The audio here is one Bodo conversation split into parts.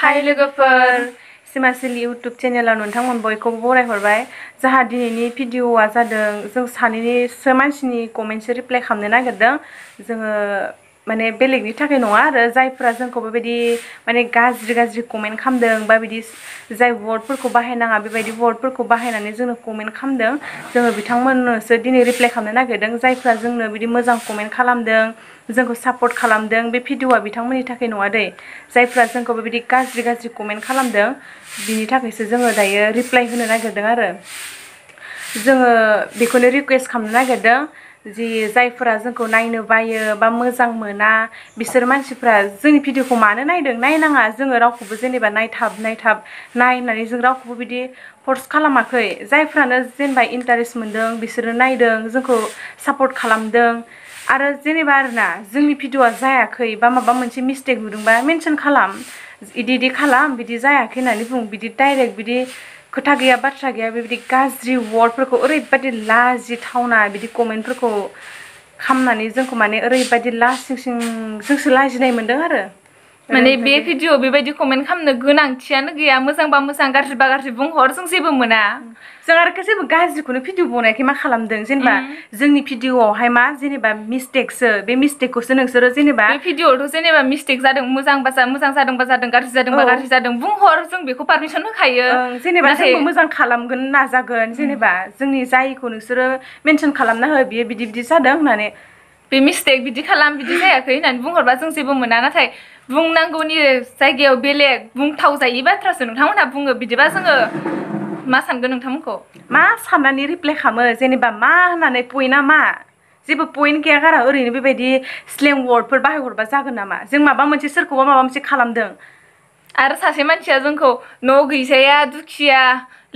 हाय लोगोफोर सिमासिल इउटुब चेनेलाव नोंथांमोन बयखौबो बरायहरबाय जाहा दिनैनि भिडिअआ जादों जों सानैनिसो मानसिनि कमेन्टसो रिप्लाय खालामनो नागिरदों जोङो माने बेलेगनि थाखाय नङा आरो जायफोरा जोंखौ बेबायदि माने गाज्रि कमेन्ट खालामदों बा बिदि जाय वर्डफोरखौ बाहायनाङा बेबायदि वर्डफोरखौ बाहायनानै जोंनो कमेन्ट खालामदों जोङो बिथांमोननोसो दिनै रिप्लाय खालामनो नागिरदों जायफोरा जोंनो बिदि मोजां कमेन्ट खालामदों जोंखौ सापर्ट खालामदों बे भिडिअआ बिथांमोननि थाखाय नङा दै जायफ्रा जोंखौ बेबायदि गाज्रि कमेन्ट खालामदों बिनि थाखायसो जोङो दायो रिप्लाय होनो नागिरदों आरो जोङो बेखौनो रिक्वेस्ट खालामनो नागिरदों जि जायफोरा जोंखौ नायनो बायो बा मोजां मोना बिसोर मानसिफ्रा जोंनि भिडिअखौ मानो नायदों नायनाङा जोङो रावखौबो जेनेबा नायथाब नायनानै जों रावखौबो बिदि फर्स खालामाखै जायफ्रानो जेनेबा इन्टारेस्ट मोनदों बिसोरो नायदों जोंखौ सापर्ट खालामदों आरो जेनेबा आरोना जोंनि भिडिअआ जायाखै बा माबा मोनसे मिस्टेक नुदोंबा मेनसन खालाम इदि खालाम बिदि जायाखै होननानै बुं बिदि डाइरेक्ट बिदि खोथा गैया बाथ्रा गैया बेबायदि गाज्रि वर्डफोरखौ ओरैबायदि लाजिथावना बिदि कमेन्टफोरखौ खामनानै जोंखौ माने ओरैबायदि लासिंसिं जोंसो लाजिनाय मोनदों आरो माने बे भिडिअ बेबायदि कमेन्ट खालामनो गोनांथियानो गैया मोजांबा मोजां गाज्रिबा गाज्रि बुंहर जों जेबो मोना जों आरो जेबो गाज्रिखौनो भिडिअ बनायाखै मा खालामदों जेनेबा जोंनि भिडिअआवहाय मा जेनेबा मिस्टेकसो बे मिस्टेकखौसो नोंसोरो जेनेबा बे भिडिअआवथ' जेनेबा मिस्टेक जादों मोजांबा मोजां जादोंबा जादों गाज्रि जादोंबा गाज्रि जादों बुंहर जों बेखौ पारमिसन होखायो जेनेबा जोंबो मोजां खालामगोन नाजागोन जेनेबा जोंनि जायिखौ नोंसोरो मेनसन खालामना हो बियो बिदि जादों होननानै बे मिस्टेक बिदि खालाम बिदि जायाखै होननानै बुंहरबा जों जेबो मोना नाथाय बुंनांगौनि जायगायाव बेलेग बुंथावजायि बाथ्रासो नोंथांमोनहा बुङो बिदिबा जोङो मा सानगोन नोंथांमोनखौ मा साननानै रिप्लाय खालामो जेनेबा मा होननानै पइन्टआ मा जेबो पइन्ट गैया गारा ओरैनो बेबायदि स्लें वर्डफोर बाहायहरबा जागोन नामा जों माबा मोनसे सोरखौबा माबा मोनसे खालामदों आरो सासे मानसिया जोंखौ न' गैजाया दुखिया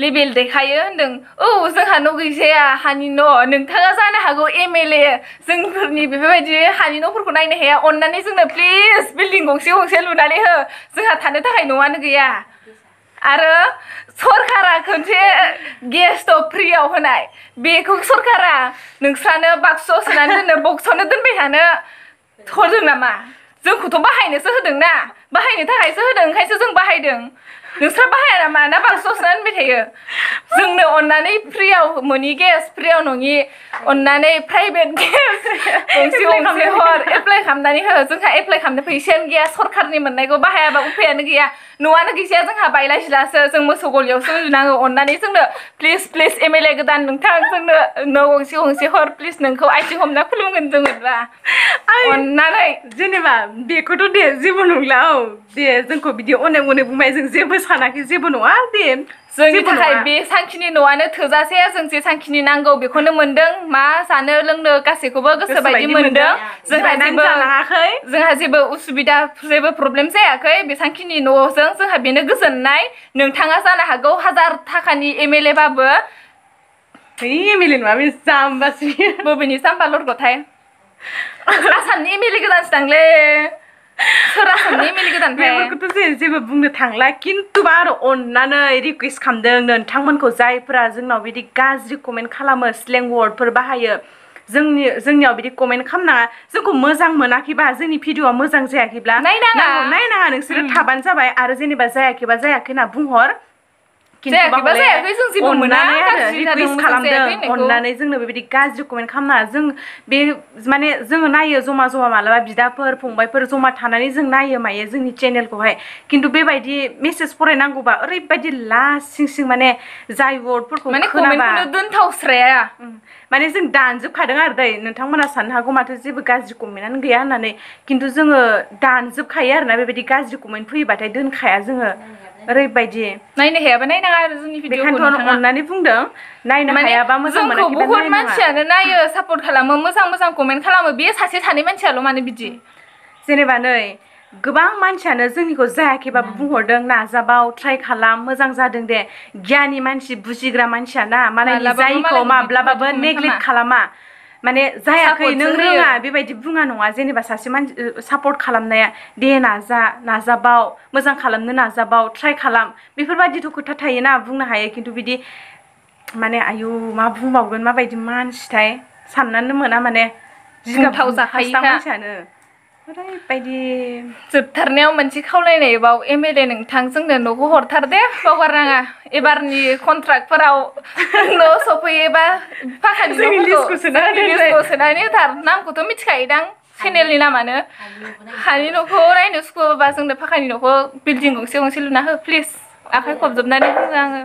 लेबेल देखायो होनदों औ जोंहा न' गैजाया हानि न' नोंथाङा जानो हागौ MLA जोंफोरनि बेफोरबायदि हानि न'फोरखौ नायनो हाया अननानै जोंनो प्लिज बिल्डिं गंसे लुनानै हो जोंहा थानो थाखाय न'आनो गैया आरो सरकारा खनसे गेस स्टोव फ्रियाव होनाय बेखौ सरकारा नोंस्रानो बाक्सुआव सोनानै दोनो बक्सआवनो दोनबाय थानो होदों नामा जोंखौथ' बाहायनोसो होदोंना बाहायनो थाखायसो होदों ओंखायसो जों बाहायदों नोंस्रा बाहाया नामा ना बाक्सुआव सोनानै दोनबाय थायो जोंनो अननानै फ्रियाव मोनि गेस फ्रियाव नङि अननानै प्राइभेट गेस गंसे हर एप्लाइ खालामनानै हो जोंहा एप्लाइ खालामनो फैसायानो गैया सरकारनि मोननायखौ बाहायाबा उफायानो गैया न'आनो गैजाया जोंहा बायला जिलासो जों मोसौ गलियावसो उन्दुनांगौ अननानै जोंनो प्लिज MLA गोदान नोंथां जोंनो न' गंसे हर प्लिज नोंखौ आथिं हमना खुलुमगोन जों मोनबा अननानै जेनेबा बेखौथ' दे जेबो नंला दे जोंखौ बिदि अनेक बुंबाय जों जेबो सानाखै जेबो नङा दे जोंनि थाखाय बे सांखिनि न'आनो थोजासे जों जे सांखिनि नांगौ बेखौनो मोनदों मा जानो लोंनो गासैखौबो गोसो बायदि मोनदों जोंहा जेबो उसुबिदा जेबो प्रब्लेम जायाखै बेसांखिनि न'जों जोंहा बेनो गोजोननाय नोंथाङा जानो हागौ 1000 थाखानि MLA बाबो MLA नङा बे जाम्बासो बबेनि जाम्बा लरगथाय आसामनि MLA गोदानसो दांलै सोर आसामनि MLA गोदान बेफोरखौथ' जेबो बुंनो थांला खिन्थुबा आरो अननानै रिक्वेस्ट खालामदों नोंथांमोनखौ जायफोरा जोंनाव बिदि गाज्रि कमेन्ट खालामो स्लें वर्डफोर बाहायो जोंनियाव बिदि कमेन्ट खालामनाङा जोंखौ मोजां मोनाखैबा जोंनि भिडिअआ मोजां जायाखैब्ला नायनाङा नोंसोरो थाबानो जाबाय आरो जेनेबा जायाखैबा जायाखै होनना बुंहर जायाखैबा जायाखै जों जेबो मोना गाज्रि जादों रिक्वेस्ट खालामदों अननानै जोंनो बेबायदि गाज्रि कमेन्ट खालामनाङा जों बे माने जोङो नायो जमा मालाबा बिदाफोर फंबायफोर जमा थानानै जों नायो मायो जोंनि चेनेलखौहाय खिन्थु बेबायदि मेसेज फरायनांगौबा ओरैबायदि लासिं माने जाय वर्डफोरखौ खोनाबा दोनथावस्राया माने जों दानजोबखादों आरो दै नोंथांमोना साननो हागौ माथो जेबो गाज्रि कमेन्टआनो गैया होननानै खिन्थु जोङो दानजोबखायो आरोना बेबायदि गाज्रि कमेन्ट फैयोबाथाय दोनखाया जोङो ओरैबायदि नायनो हायाबा नायनाङा आरो जोंनि भिडिअखौ बेखायनोथ' अननानै बुंदों नायनो हायाबा मोजां मोनाखैबा जोंखौ बहुत मानसियानो नायो सापर्ट खालामो मोजां कमेन्ट खालामो बे सासे सानै मानसियाल' माने बिदि जेनेबा नै गोबां मानसियानो जोंनिखौ जायाखैबाबो बुंहरदों नाजाबाव ट्राइ खालाम मोजां जादों दे गियानि मानसि बुजिग्रा मानसिया ना मालायनि जायिखौ माब्लाबाबो नेग्लेक्ट खालामा माने जायाखै नों रोङा बेबायदि बुङा नङा जेनेबा सासे मानसि सापर्ट खालामनाया दे नाजाबाव मोजां खालामनो नाजाबाव ट्राइ खालाम बेफोरबायदिथ' खोथा थायोना बुंनो हायो खिन्थु बिदि माने आयु मा बुंबावगोन माबायदि मानसिथाय साननानै मोना माने जिगाब जाखायो मानसियानो ओरैबायदि जोबथारनायाव मोनसे खावलायनायबाव एमएलए नोंथां जोंनो न'खौ हरथार दे बावगारनाङा एबारनि कन्ट्राक्टफोराव न' सफैयोबा पाखानि जोंनि न'फोरखौ लिस्टखौ लिस्टआव सोनानै होथार नामखौथ' मिथिखायोदां चेनेलनि नामानो हानि न'खौ नायनो सुखुयोबा जोंनो पाखानि न'खौ बिल्डिं गंसे गंसे लुना हो प्लिज आखाइ खबजोबनानै बुङो आङो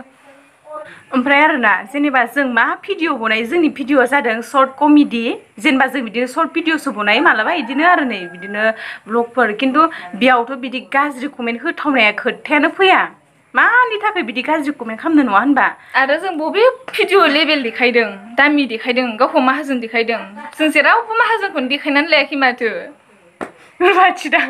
ओमफ्राय आरोना जेनेबा जों मा भिडिअ बनायो जोंनि भिडिअआ जादों सर्ट कमेडि जेनेबा जों बिदिनो सर्ट भिडिअसो बनायो मालाबा बिदिनो आरो नै बिदिनो ब्लगफोर खिन्थु बेयावथ' बिदि गाज्रि कमेन्ट होथावनाया खोथायानो फैया मानि थाखाय बिदि गाज्रि कमेन्ट खालामनो नङा होनबा आरो जों बबे भिडिअ लेभेल देखायदों दामि देखायदों गावखौ माहाजोन देखायदों जों जेरावबो माहाजोनखौनो देखायनानै लायाखै माथो रुवाथिदां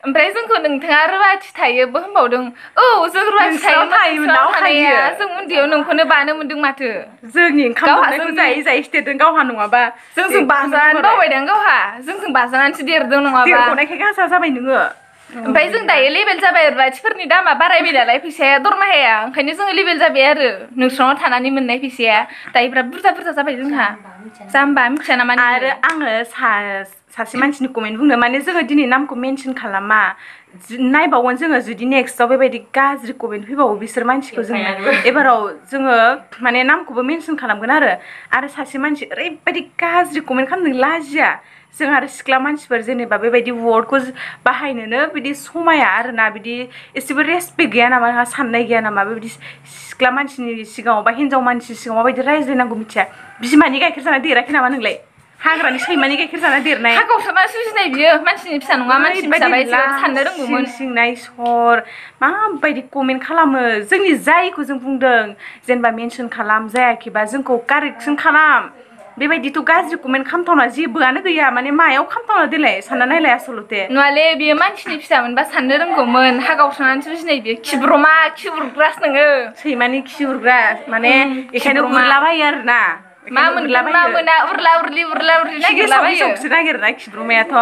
ओमफ्राय जोंखौ नोंथाङा रुवाथि थायोबो होनबावदों औ जों रुवाथि थायोमोन थानाया जों उन्दैयाव नोंखौनो बानो मोन्दों माथो जोंनि ओंखाम दौनायखौ जायै जायै देरदों गावहा नङाबा जोंजों बाजानानै बावबायदां गावहा जोंजों बाजानानैसो देरदों नङाबा देरग'नायखाय गासा जाबाय नोङो ओमफ्राय जों दायो लेभेल जाबाय रुवाथिफोरनि दामा बारायबाय नालाय फैसाया दरमाहाया ओंखायनो जोङो लेभेल जाबाय आरो नोंस्रानाव थानानै मोननाय फैसाया दायो बिराद बुरजा बुरजा जाबाय जोंहा जाम्बा मिथिया नामा आरो आङो सासे मानसिनि कमेन्ट बुंनो माने जोङो दिनै नामखौ मेनसन खालामा नायबावगोन जोङो जुदि नेक्स्टआव बेबायदि गाज्रि कमेन्ट फैबावो बिसोर मानसिखौ जोङो एबाराव जोङो माने नामखौबो मेनसन खालामगोन आरो सासे मानसि ओरैबायदि गाज्रि कमेन्ट खालामदों लाजिया जों आरो सिख्ला मानसिफोर जेनेबा बेबायदि वर्डखौ बाहायनोनो बिदि समाया आरोना बिदि एसेबो रेसपेक्ट गैया नामा नोंहा साननाय गैया नामा बेबायदि सिख्ला मानसिनि सिगाङाव बा हिन्जाव मानसिनि सिगाङाव माबायदि रायज्लायनांगौ मिथिया बिमानि गाइखेर जाना देराखै नामा नोंलाय हाग्रानि सैमानि गाइखेर जाना देरनाय हा गावसोरनासो बुजिनाय बियो मानसिनि फिसा नङा मानसिनि फिसाबा एसेबाबो साननो रोंगौमोन सिंनाय सर माबायदि कमेन्ट खालामो जोंनि जायखौ जों बुंदों जेनेबा मेनसन खालाम जायाखैबा जोंखौ कारेक्सन खालाम बेबायदिथ' गाज्रि कमेन्ट खालामथावना जेबोआनो गैया माने मायाव खालामथावना देलाय सानना नायलाय आसलथे नङाले बियो मानसिनि फिसामोनबा साननो रोंगौमोन हा गावस्रानानैसो बुजिनाय बियो खिब्रमा खिउरग्रासो नोङो सैमानि खि उरग्रा माने बेखायनो खिब्रमा उरलाबायो आरोना मा मोनगोन मा मोना उरला उरलि नागिरलाबायो खिगेसावसो नागिरोना खिब्रमायाथ'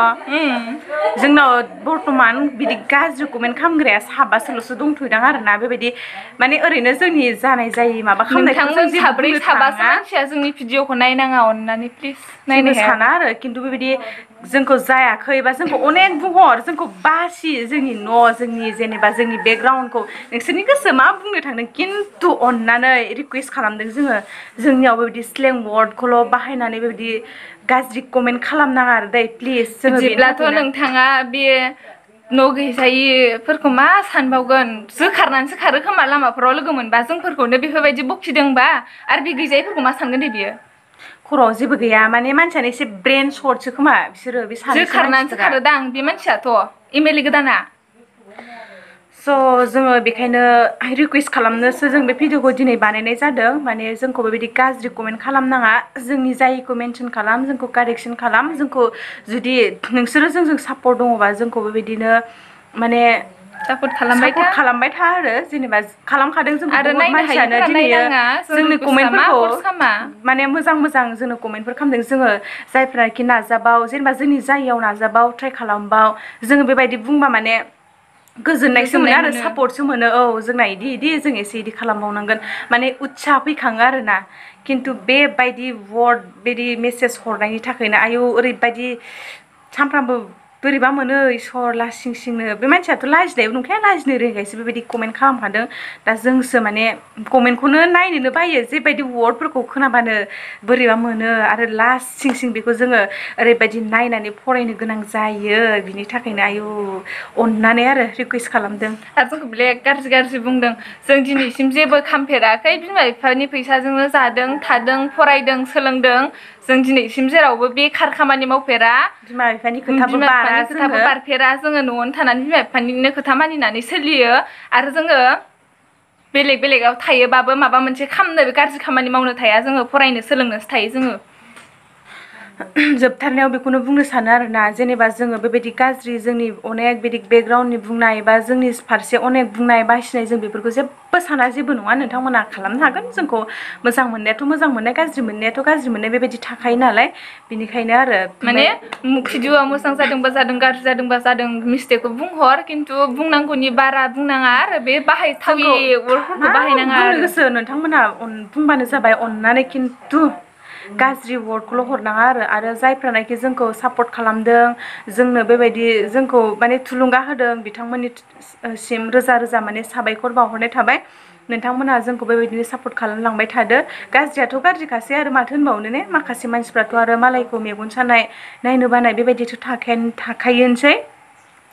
जोंनाव बर्थमान बिदि गाज्रि कमेन्ट खालामग्राया साबासोल'सो दंथ'दां आरोना बेबायदि माने ओरैनो जोंनि जानाय जायि माबा खालामनायखौ जों जेबो साब्रै बुंनो साबासो थाङा मानसिया जोंनि भिडिअखौ नायनाङा अननानै प्लिज जोङो नायनो हाया साना आरो खिन्थु बेबायदि जोंखौ जायाखै बा जोंखौ अनेक बुंहर जोंखौ बासि जोंनि न' जोंनि जेनेबा जोंनि बेकग्राउन्डखौ नोंसोरनि गोसो मा बुंनो थांदों खिन्थु अननानै रिकुवेस्ट खालामदों जोङो जोंनियाव बेबायदि स्लें वार्डखौल' बाहायनानै बेबायदि गाज्रि कमेन्ट खालामनाङा आरो दै प्लिज जोङो बेनि बिदिब्लाथ' थाखायनो नोंथाङा बे न' गैजायिफोरखौ मा सानबावगोन खारनानैसो खारो खोमा लामाफोराव लोगो मोनबा जोंफोरखौनो बेफोरबायदि बखिदोंबा आरो बे गैजायिफोरखौ मा सानगोन दे बियो खर'आव जेबो गैया माने मानसियानो एसे ब्रेन सर्टसो खोमा बिसोरो बे सानैसो खारनानैसो मानसिफोरा खारोदां बे मानसियाथ' एमएलए गोदाना स' जोङो बेखायनो रिकुवेस्ट खालामनोसो जों बे भिडिअखौ दिनै बानायनाय जादों माने जोंखौ बेबायदि गाज्रि कमेन्ट खालामनाङा जोंनि जायिखौ मेनसन खालाम जोंखौ कारेक्सन खालाम जोंखौ जुदि नोंसोरो जोंजों सापर्ट दङबा जोंखौ बेबायदिनो माने सापर्ट खालामबाय था आरो जेनेबा खालामखादों जोंखौ आरो बुहुत नायनो मानसियानो हायिफोरा दिनैयो नायनाङा जों जोंनि रिकुवेस्ट खालामा कमेन्टफोरखौ फर्स खालामा माने मोजां जोंनो कमेन्टफोर खालामदों जोङो जायफ्राखि नाजाबाव जेनेबा जोंनि जायियाव नाजाबाव ट्राइ खालामबाव जोङो बेबायदि बुंबा माने गोजोननायसो मोनो आरो सापर्टसो मोनो औ जोंना इदि जों एसे इदि खालामबावनांगोन माने उत्साह फैखाङो आरोना खिन्थु बेबायदि वार्ड बिदि मेसेज हरनायनि थाखायनो आयौ ओरैबायदि सानफ्रामबो बोरैबा मोनो इसर लासिं सिंनो बे मानसियाथ' लाजिनायबो नंखाया लाजिनो रोङैखायसो बेबायदि कमेन्ट खालामखादों दा जोंसो माने कमेन्टखौनो नायनोनो बायो जेबायदि वार्डफोरखौ खोनाबानो बोरैबा मोनो आरो लासिं सिं बेखौ जोङो ओरैबायदि नायनानै फरायनो गोनां जायो बिनि थाखायनो आयु अननानै आरो रिकुवेस्ट खालामदों आरो जोंखौ ब्लेक गाज्रि बुंदों जों दिनैसिम जेबो खालामफेराखै बिमा बिफानि फैसाजोंनो जादों थादों फरायदों सोलोंदों जों दिनैसिम जेरावबो बेखार खामानि मावफेरा बिमा बिफानि खोथाबो बारा जोङो बारफेरा जोङो न'आवनो थानानै बिमा बिफानिनो खोथा मानिनानै सोलियो आरो जोङो बेलेगाव थायोबाबो माबा मोनसे खालामनो गाज्रि खामानि मावनो थाया जोङो फरायनो सोलोंनोसो थायो जोङो जोबथारनायाव बेखौनो बुंनो सानो आरोना जेनेबा जोङो बेबायदि गाज्रि जोंनि अनेक बिदि बेकग्राउन्डनि बुंनाय बा जोंनि फारसे अनेक बुंनाय बासिनाय जों बेफोरखौ जेबो साना जेबो नङा नोंथांमोना खालामनो हागोन जोंखौ मोजां मोननायाथ' मोजां मोननाय गाज्रि मोननायाथ' गाज्रि मोननाय बेबायदि थाखायो नालाय बिनिखायनो आरो माने भिडिअआ मोजां जादोंबा जादों गाज्रि जादोंबा जादों मिस्टेकखौ बुंहर खिन्थु बुंनांगौनि बारा बुंनाङा आरो बे बाहायथावि जोंखौ वर्डफोरखौ मा बाहायनाङा बुंनो आरो गोसो नोंथांमोना बुंबानो जाबाय अननानै खिन्थु गाज्रि वर्डखौल' हरनाङा आरो जायफ्रानाखि जोंखौ सापर्ट खालामदों जोंनो बेबायदि जोंखौ माने थुलुंगा होदों बिथांमोननिसिम रोजा रोजा माने साबायखर बावहरनाय थाबाय नोंथांमोनहा जोंखौ बेबायदिनो सापर्ट खालामलांबाय थादो गाज्रियाथ' गाज्रिखासै आरो माथो होनबावनो ने माखासे मानसिफ्राथ' आरो मालायखौ मेगन सानाय नायनो बानाय बेबायदिथ' थाखायोनोसै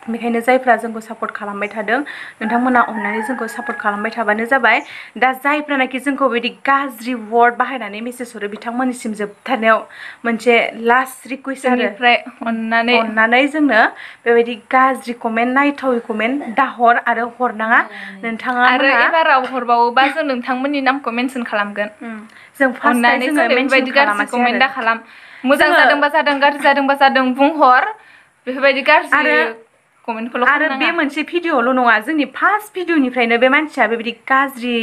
बेखायनो जायफ्रा जोंखौ सापर्ट खालामबाय थादों नोंथांमोना अननानै जोंखौ सापर्ट खालामबाय थाबानो जाबाय दा जायफ्रानाखि जोंखौ बिदि गाज्रि वर्ड बाहायनानै मेसेज हरो बिथांमोननिसिम जोबथारनायाव मोनसे लास्ट रिकुवेस्ट आरो जोंनिफ्राय अननानै जोंनो बेबायदि गाज्रि कमेन्ट नायथावै कमेन्ट दाहर आरो हरनाङा नोंथाङा आरो मोनहा एबाराव हरबावोबा जों नोंथांमोननि नामखौ मेनसन खालामगोन जों फार्स्ट टाइम अननानै जोङो जोंनो मेनसन बेफोरबायदि गाज्रि खालामासै कमेन्ट आरो दा खालाम मोजां जोङो जादोंबा जादों गाज्रि जादोंबा जादों बुंहर बेफोरबायदि गाज्रि कमेन्टखौल' आरो बे खालामनाङा मोनसे भिडिअ'ल' नङा जोंनि फार्स्ट भिडिअ'निफ्रायनो बे मानसिया बेबायदि गाज्रि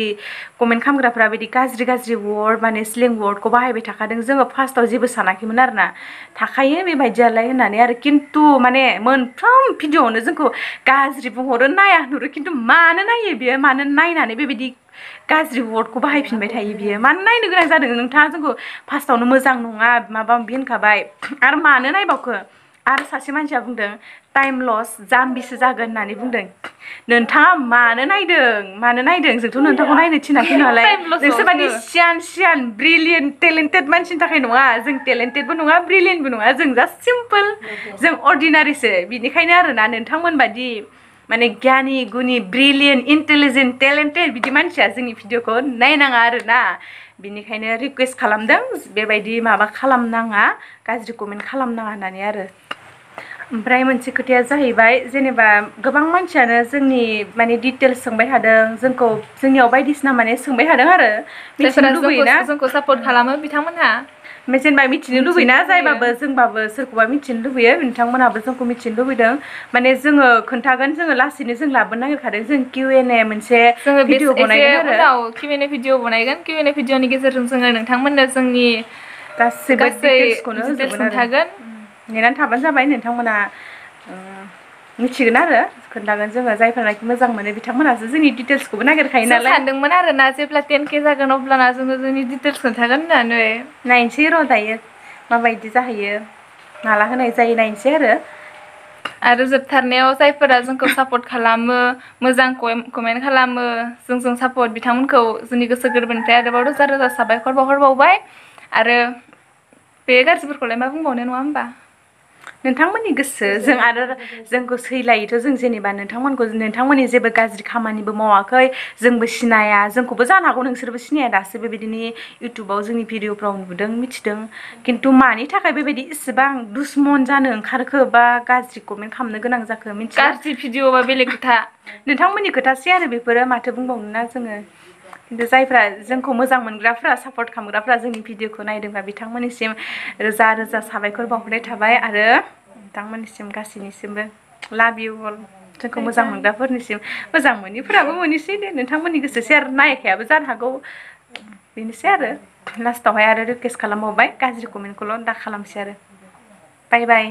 कमेन्ट खालामग्राफ्रा बिदि गाज्रि वर्ड माने स्लें वर्डखौ बाहायबाय थाखादों जोङो फार्स्टआव जेबो सानाखैमोन आरोना थाखायो बेबायदियालाय होननानै आरो खिन्थु माने मोनफ्रोम भिडिअ'आवनो जोंखौ गाज्रि बुंहरो नाया नुरो खिन्थु मानो नायो बियो मानो नायनानै बेबायदि गाज्रि वर्डखौ बाहायफिनबाय थायो बियो मानो नायनो गोनां जादों नोंथाङा जोंखौ फार्स्टआवनो मोजां नङा माबा माबि होनखाबाय आरो मानो नायबावखो आरो सासे मानसिया बुंदों टाइम लस जाम्बिसो जागोन होननानै बुंदों नोंथाङा मानो नायदों जोंथ' नोंथांखौ नायनो थिनाखै नालाय टाइम लसआव नोंसोरबादि जोङो सियान ब्रिलियेन्ट टेलेन्टेड मानसिनि थाखाय नङा जों टेलेन्टेडबो नङा ब्रिलियेन्टबो नङा जों जास्ट सिम्पोल जों अर्डिनारिसो बिनिखायनो आरोना नोंथांमोन बादि माने गियानि गुनि ब्रिलियेन्ट इन्टेलिजेन्ट टेलेन्टेड बिदि मानसिया जोंनि भिडिअखौ नायनाङा आरोना बिनिखायनो रिकुवेस्ट खालामदों बेबायदि माबा खालामनाङा गाज्रि कमेन्ट खालामनाङा होननानै आरो ओमफ्राय मोनसे खोथाया जाहैबाय जेनेबा गोबां मानसियानो जोंनि माने डिटेल्स सोंबाय थादों जोंनियाव बायदिसिना माने सोंबाय थादों आरो मिथिनो जायफोरा लुबैयोना जोंखौ सापर्ट खालामो बिथांमोनहा जेनेबा मिथिनो लुबैना जायबाबो जोंबाबो सोरखौबा मिथिनो लुबैयो बिथांमोनहाबो जोंखौ मिथिनो लुबैदों माने जोङो खोन्थागोन जोङो लासैनो जों लाबोनो नागिरखादों जों Q&A मोनसे जोङो बे भिडिअ एसे बनायगोन आरो उनाव Q&A भिडिअ बनायगोन Q&A भिडिअनि गेजेरजों जोङो नोंथांमोननो जोंनि गासैबो गासै डिटेल्सखौनो डिटेल्स होजोबगोन आरो खोन्थागोन नेनानै थाबानो जाबाय नोंथांमोना मिथिगोन आरो खोन्थागोन जोङो जायफोरनाखि मोजां मोनो बिथांमोनहासो जोंनि डिटेल्सखौबो नागिरखायो जों नालाय सानदोंमोन आरोना जेब्ला 10K जागोन अब्लाना जोङो जोंनि डिटेल्स खोन्थागोन होननानै नायनोसै र' दायो माबायदि जाहैयो माला होनाय जायो नायनोसै आरो जोबथारनायाव जायफोरा जोंखौ सापर्ट खालामो मोजां कमेन्ट खालामो जोंजों सापर्ट बिथांमोनखौ जोंनि गोसो गोरबोनिफ्राय आरोबाव रोजा रोजा साबायखर बावहरबावबाय आरो बे गाज्रिफोरखौलाय मा बुंबावनो नङा होमबा नोंथांमोननि गोसो जों आरो जोंखौ सैलायोथ' जों जेनेबा नोंथांमोननि जेबो गाज्रि खामानिबो मावाखै जोंबो सिनाया जोंखौबो जानो हागौ नोंसोरबो सिनाया दासो बेबायदिनो इउटुबाव जोंनि भिडिअफ्राव नुदों मिथिदों खिन्थु मानि थाखाय बेबायदि इसेबां दुश्मन जानो ओंखारखो बा गाज्रि कमेन्ट खालामनो गोनां जाखो मिथिला गाज्रि भिडिअबा बेलेग खोथा नोंथांमोननि खोथासै आरो बेफोरो माथो बुंबावनो ना जोङो खिन्थु जायफ्रा जोंखौ मोजां मोनग्राफ्रा सापर्ट खालामग्राफ्रा जोंनि भिडिअखौ नायदोंबा बिथांमोननिसिम रोजा रोजा साबायखर बावहरनाय थाबाय आरो नोंथांमोननिसिम गासैनिसिमबो लाभ इउ अल जोंखौ मोजां मोनग्राफोरनिसिम मोजां मोनिफोराबो मोननोसै दे नोंथांमोननि गोसोसै आरो नायखायाबो जानो हागौ बेनोसै आरो लास्टावहाय आरो रिकुवेस्ट खालामबावबाय गाज्रि कमेन्टखौल' दा खालामसै आरो बाय बाय